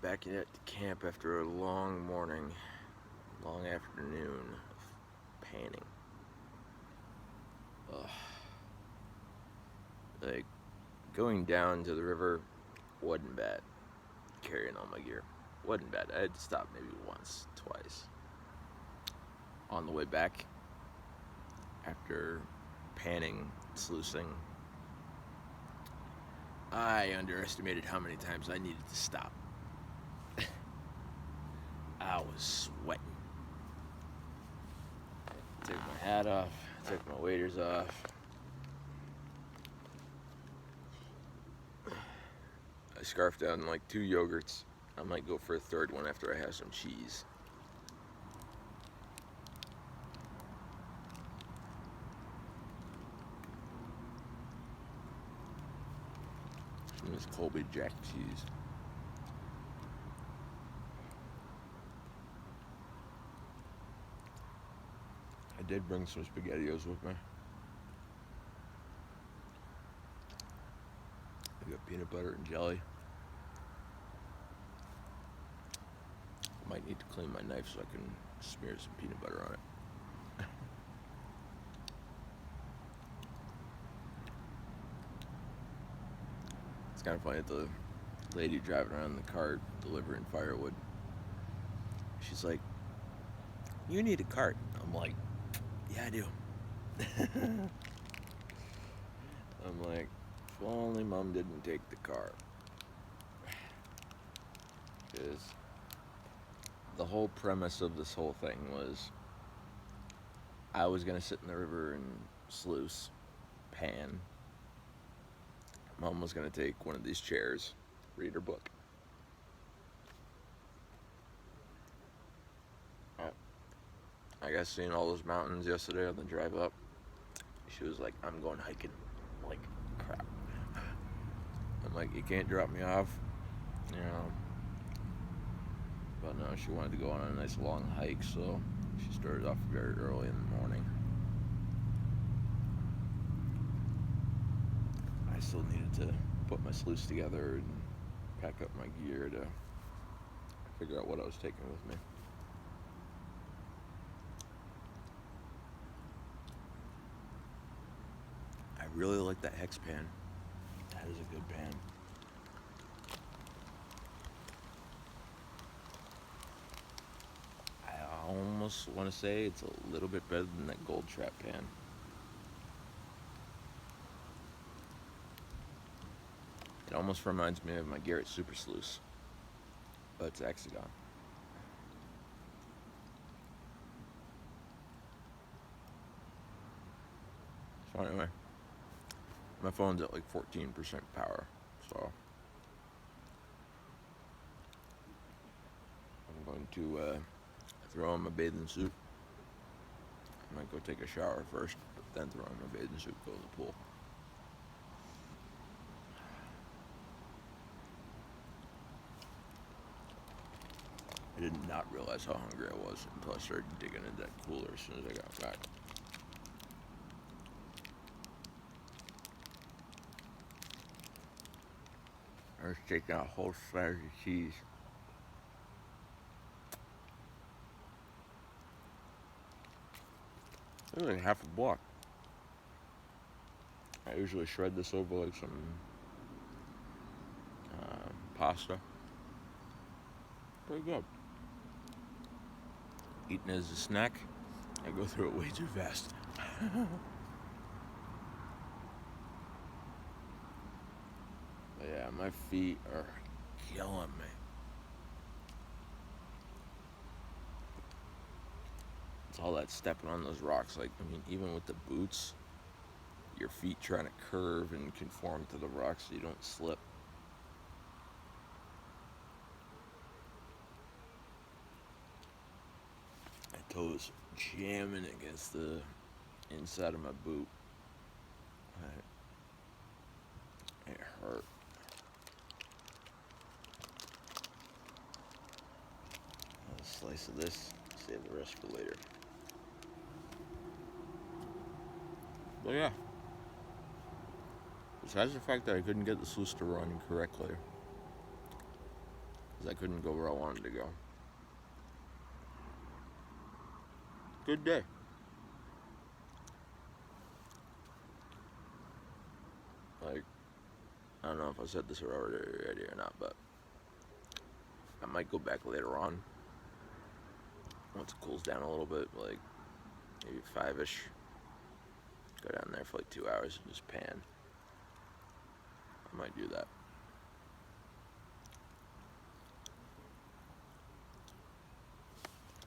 back at the camp after a long morning, long afternoon of panning. Ugh. Like, going down to the river wasn't bad. Carrying all my gear wasn't bad. I had to stop maybe once, twice. On the way back, after panning, sluicing, I underestimated how many times I needed to stop. I was sweating. Took my hat off, took my waders off. I scarfed down like 2 yogurts. I might go for a third one after I have some cheese. Some of this Colby Jack cheese. I did bring some SpaghettiOs with me. I got peanut butter and jelly. I might need to clean my knife so I can smear some peanut butter on it. It's kind of funny that the lady driving around the cart delivering firewood, she's like, "You need a cart." I'm like, "Yeah, I do." I'm like, if only Mom didn't take the car. Because the whole premise of this whole thing was I was going to sit in the river and sluice, pan. Mom was going to take one of these chairs, read her book. I got seeing all those mountains yesterday on the drive up. She was like, "I'm going hiking." I'm like, crap. I'm like, "You can't drop me off," you know. But no, she wanted to go on a nice long hike, so she started off very early in the morning. I still needed to put my sluice together and pack up my gear to figure out what I was taking with me. I really like that hex pan. That is a good pan. I almost want to say it's a little bit better than that gold trap pan. It almost reminds me of my Garrett Super Sluice, but it's Hexagon. So anyway, my phone's at like 14% power, so I'm going to throw on my bathing suit. I might go take a shower first, but then throw on my bathing suit, go to the pool. I did not realize how hungry I was until I started digging into that cooler as soon as I got back. I was taking a whole slice of cheese. It was like half a block. I usually shred this over like some pasta. Pretty good. Eating as a snack, I go through it way too fast. But yeah, my feet are killing me. It's all that stepping on those rocks. Like, I mean, even with the boots, your feet trying to curve and conform to the rocks so you don't slip. My toes jamming against the inside of my boot. It hurt. A slice of this, save the rest for later. But yeah, besides the fact that I couldn't get the sluice to run correctly, because I couldn't go where I wanted to go. Good day. Like, I don't know if I said this already or not, but I might go back later on once it cools down a little bit, like maybe 5-ish. Go down there for like 2 hours and just pan. I might do that.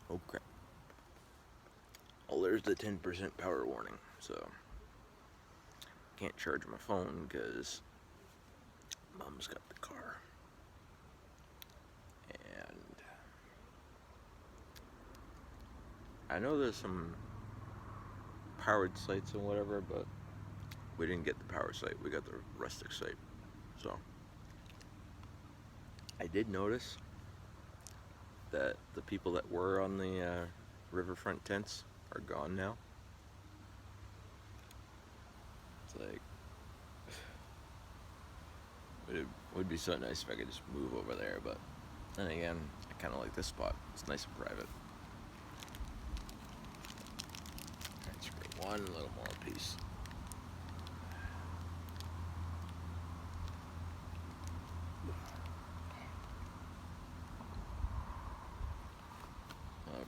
Oh crap. Oh, there's the 10% power warning, so can't charge my phone because Mom's got the car. And I know there's some powered sites and whatever, but we didn't get the power site, we got the rustic site. So I did notice that the people that were on the riverfront tents are gone now. It's like, it would be so nice if I could just move over there, but then again, I kind of like this spot. It's nice and private. Let's get one little more piece.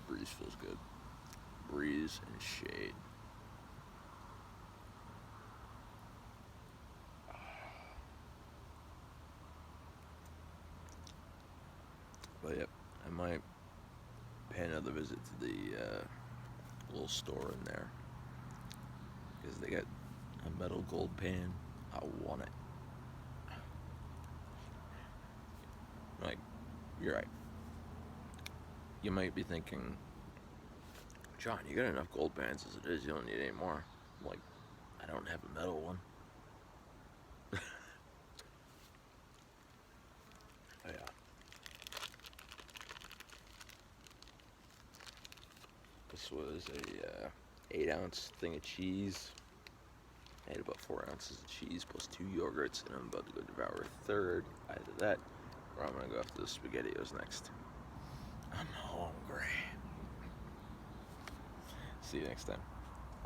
Breeze feels good. Breeze and shade. But yep, I might pay another visit to the little store in there because they got a metal gold pan. I want it. Like, you're right. You might be thinking, John, you got enough gold pans as it is. You don't need any more. I'm like, I don't have a metal one. Oh, yeah. This was a 8-ounce thing of cheese. I had about 4 ounces of cheese plus 2 yogurts, and I'm about to go devour a third. Either that, or I'm gonna go after the SpaghettiOs next. I'm hungry. See you next time.